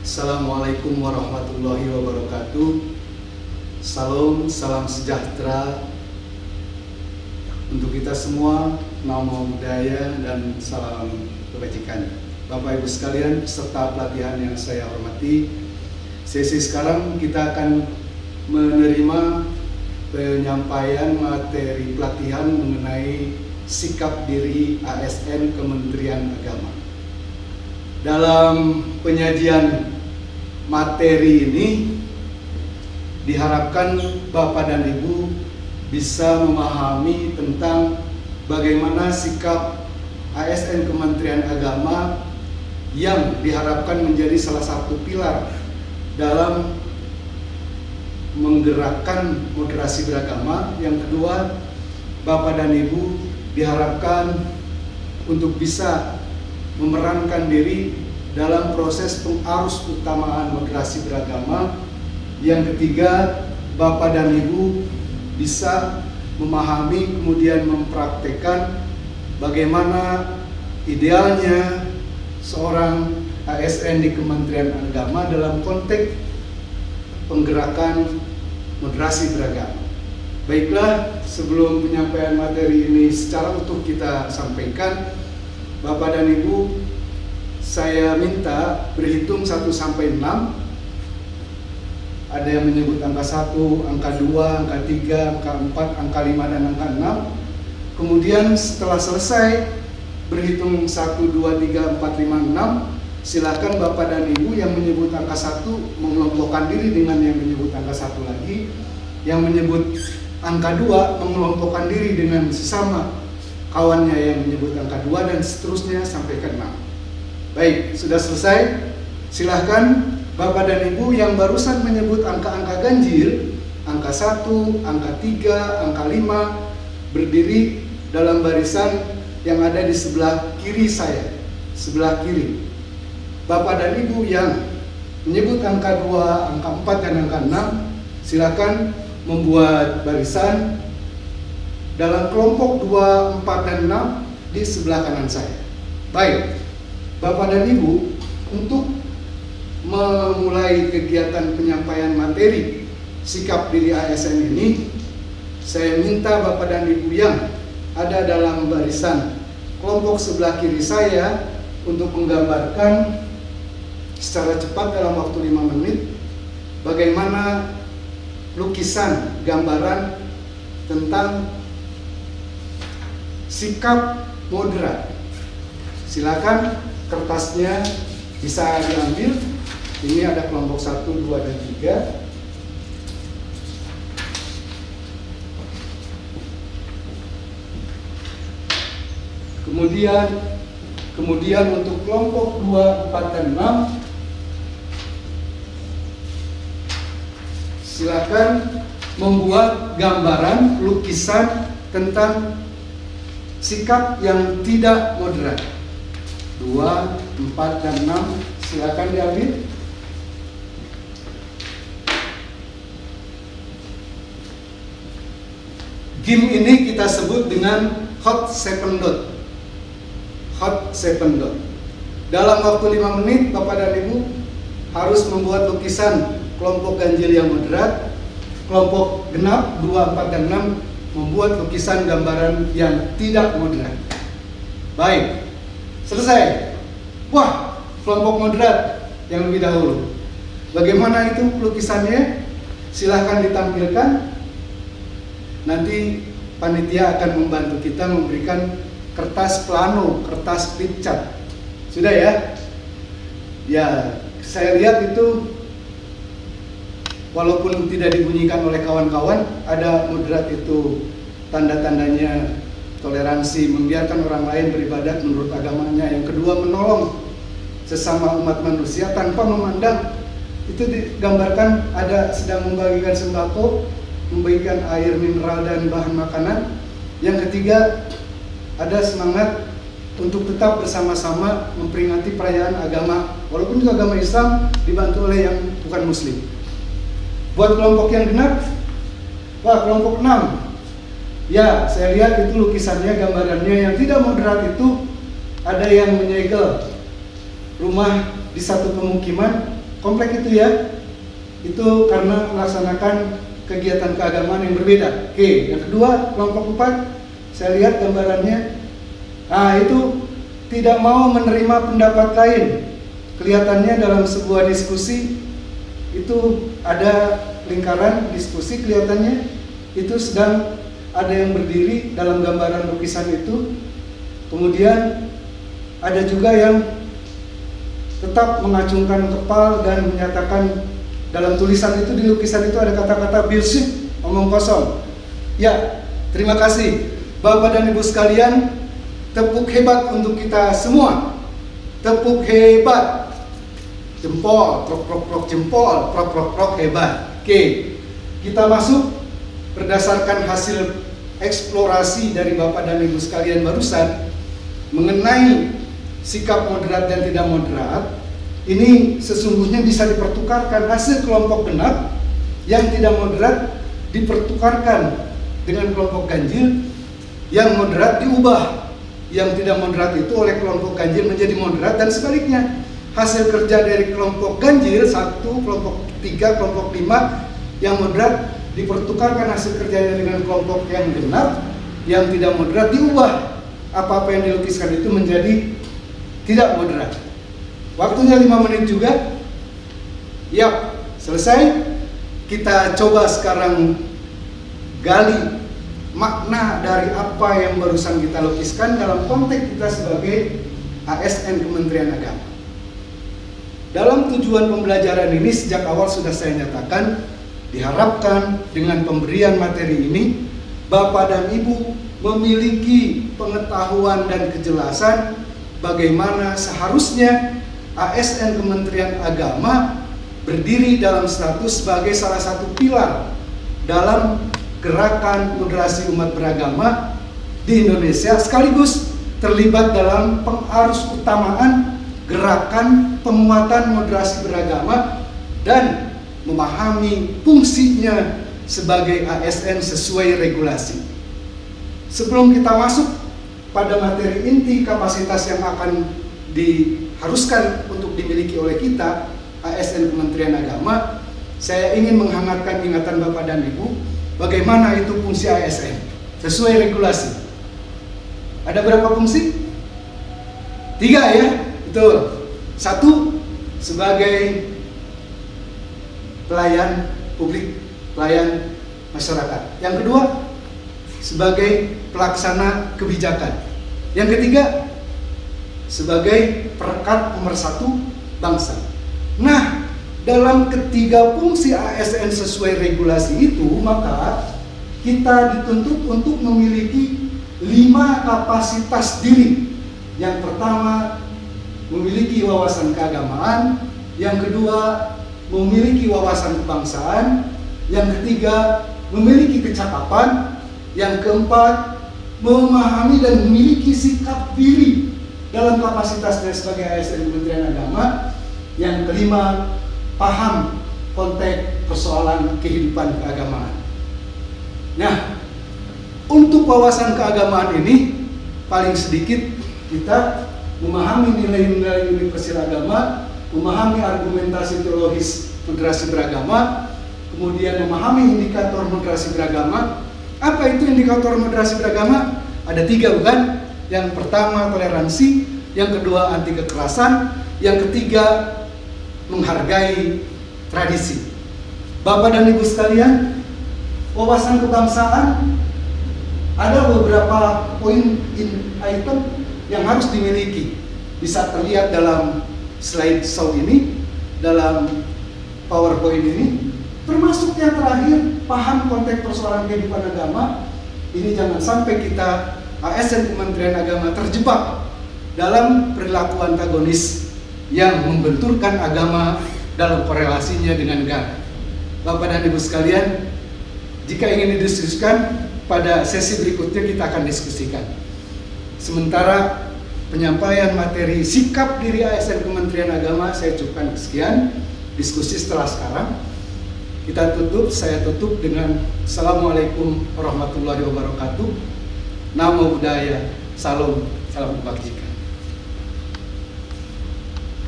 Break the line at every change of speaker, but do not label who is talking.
Assalamualaikum warahmatullahi wabarakatuh. Salam sejahtera untuk kita semua, namo buddhaya dan salam kebajikan. Bapak Ibu sekalian peserta pelatihan yang saya hormati, sesi sekarang kita akan menerima penyampaian materi pelatihan mengenai sikap diri ASN Kementerian Agama. Dalam penyajian materi ini diharapkan Bapak dan Ibu bisa memahami tentang bagaimana sikap ASN Kementerian Agama yang diharapkan menjadi salah satu pilar dalam menggerakkan moderasi beragama. Yang kedua, Bapak dan Ibu diharapkan untuk bisa memerankan diri dalam proses pengarus utamaan moderasi beragama. Yang ketiga, Bapak dan Ibu bisa memahami kemudian mempraktekkan bagaimana idealnya seorang ASN di Kementerian Agama dalam konteks penggerakan moderasi beragama. Baiklah, sebelum penyampaian materi ini secara utuh kita sampaikan, Bapak dan Ibu, saya minta berhitung 1 sampai 6. Ada yang menyebut angka 1, angka 2, angka 3, angka 4, angka 5, dan angka 6. Kemudian setelah selesai berhitung 1, 2, 3, 4, 5, 6, silakan Bapak dan Ibu yang menyebut angka 1 mengelompokkan diri dengan yang menyebut angka 1 lagi. Yang menyebut angka 2 mengelompokkan diri dengan sesama kawannya yang menyebut angka 2, dan seterusnya sampai ke 6. Baik, sudah selesai. Silahkan Bapak dan Ibu yang barusan menyebut angka-angka ganjil, angka 1, angka 3, angka 5, berdiri dalam barisan yang ada di sebelah kiri saya, sebelah kiri. Bapak dan Ibu yang menyebut angka 2, angka 4, dan angka 6, silakan membuat barisan dalam kelompok 2, 4, dan 6 di sebelah kanan saya. Baik, Bapak dan Ibu, untuk memulai kegiatan penyampaian materi sikap diri ASN ini, saya minta Bapak dan Ibu yang ada dalam barisan kelompok sebelah kiri saya untuk menggambarkan secara cepat dalam waktu 5 menit bagaimana lukisan gambaran tentang sikap moderat. Silakan, kertasnya bisa diambil. Ini ada kelompok 1, 2, dan 3. Kemudian untuk kelompok 2, 4, dan 6, silakan membuat gambaran lukisan tentang sikap yang tidak moderat. 2, 4, dan 6 silakan diambil. Game ini kita sebut dengan hot 7 dot. Hot 7 dot. Dalam waktu 5 menit Bapak dan Ibu harus membuat lukisan kelompok ganjil yang moderat, kelompok genap 2, 4, dan 6 membuat lukisan gambaran yang tidak moderat. Baik, selesai. Wah, kelompok moderat yang lebih dahulu. Bagaimana itu lukisannya? Silahkan ditampilkan. Nanti panitia akan membantu kita memberikan kertas plano, kertas flip chart. Sudah ya? Ya, saya lihat itu walaupun tidak dibunyikan oleh kawan-kawan, ada moderat itu tanda-tandanya toleransi, membiarkan orang lain beribadat menurut agamanya. Yang kedua, menolong sesama umat manusia tanpa memandang. Itu digambarkan ada sedang membagikan sembako, membagikan air mineral dan bahan makanan. Yang ketiga, ada semangat untuk tetap bersama-sama memperingati perayaan agama, walaupun juga agama Islam, dibantu oleh yang bukan muslim. Buat kelompok yang genap, wah, kelompok 6. Ya, saya lihat itu lukisannya, gambarannya yang tidak moderat itu ada yang menyegel rumah di satu pemukiman, komplek itu ya, itu karena melaksanakan kegiatan keagamaan yang berbeda. Oke, yang kedua kelompok 4, saya lihat gambarannya. Nah, itu tidak mau menerima pendapat lain. Kelihatannya dalam sebuah diskusi itu ada lingkaran diskusi, kelihatannya itu sedang ada yang berdiri dalam gambaran lukisan itu. Kemudian ada juga yang tetap mengacungkan kepala dan menyatakan dalam tulisan itu, di lukisan itu ada kata-kata bullshit, omong kosong. Ya, terima kasih Bapak dan Ibu sekalian. Tepuk hebat untuk kita semua. Tepuk hebat. Jempol, prok prok prok, jempol, prok prok prok, hebat. Oke, kita masuk berdasarkan hasil eksplorasi dari Bapak dan Ibu sekalian barusan mengenai sikap moderat dan tidak moderat. Ini sesungguhnya bisa dipertukarkan. Hasil kelompok genap yang tidak moderat dipertukarkan dengan kelompok ganjil, yang moderat diubah, yang tidak moderat itu oleh kelompok ganjil menjadi moderat, dan sebaliknya. Hasil kerja dari kelompok ganjil 1, kelompok 3, kelompok 5 yang moderat dipertukarkan hasil kerjanya dengan kelompok yang genap, yang tidak moderat diubah. Apa-apa yang dilukiskan itu menjadi tidak moderat. Waktunya 5 menit juga. Yap, selesai. Kita coba sekarang gali makna dari apa yang barusan kita lukiskan dalam konteks kita sebagai ASN Kementerian Agama. Dalam tujuan pembelajaran ini sejak awal sudah saya nyatakan, diharapkan dengan pemberian materi ini Bapak dan Ibu memiliki pengetahuan dan kejelasan bagaimana seharusnya ASN Kementerian Agama berdiri dalam status sebagai salah satu pilar dalam gerakan moderasi umat beragama di Indonesia, sekaligus terlibat dalam pengarus utamaan gerakan penguatan moderasi beragama dan memahami fungsinya sebagai ASN sesuai regulasi. Sebelum kita masuk pada materi inti kapasitas yang akan diharuskan untuk dimiliki oleh kita ASN Kementerian Agama, saya ingin menghangatkan ingatan Bapak dan Ibu bagaimana itu fungsi ASN sesuai regulasi. Ada berapa fungsi? 3 ya, betul. 1 sebagai pelayan publik, pelayan masyarakat. Yang kedua sebagai pelaksana kebijakan. Yang ketiga sebagai perekat pemersatu bangsa. Nah, dalam ketiga fungsi ASN sesuai regulasi itu, maka kita dituntut untuk memiliki 5 kapasitas diri. Yang pertama, memiliki wawasan keagamaan. Yang kedua, memiliki wawasan kebangsaan. Yang ketiga, memiliki kecakapan. Yang keempat, memahami dan memiliki sikap diri dalam kapasitasnya sebagai ASN Kementerian Agama. Yang kelima, paham konteks persoalan kehidupan keagamaan. Nah, untuk wawasan keagamaan ini paling sedikit kita memahami nilai-nilai universal agama, memahami argumentasi teologis moderasi beragama, kemudian memahami indikator moderasi beragama. Apa itu indikator moderasi beragama? Ada 3 bukan? Yang pertama toleransi, yang kedua anti kekerasan, yang ketiga menghargai tradisi. Bapak dan Ibu sekalian, wawasan kebangsaan ada beberapa poin item yang harus dimiliki. Bisa terlihat dalam slide show ini, dalam PowerPoint ini. Termasuk yang terakhir, paham konteks persoalan kehidupan agama. Ini jangan sampai kita ASN Kementerian Agama terjebak dalam perilaku antagonis yang membenturkan agama dalam korelasinya dengan negara. Bapak dan Ibu sekalian, jika ingin didiskusikan pada sesi berikutnya kita akan diskusikan. Sementara penyampaian materi sikap diri ASN Kementerian Agama saya cukupkan sekian. Diskusi setelah sekarang kita tutup, saya tutup dengan Assalamualaikum warahmatullahi wabarakatuh. Namo Buddhaya, salam kebajikan.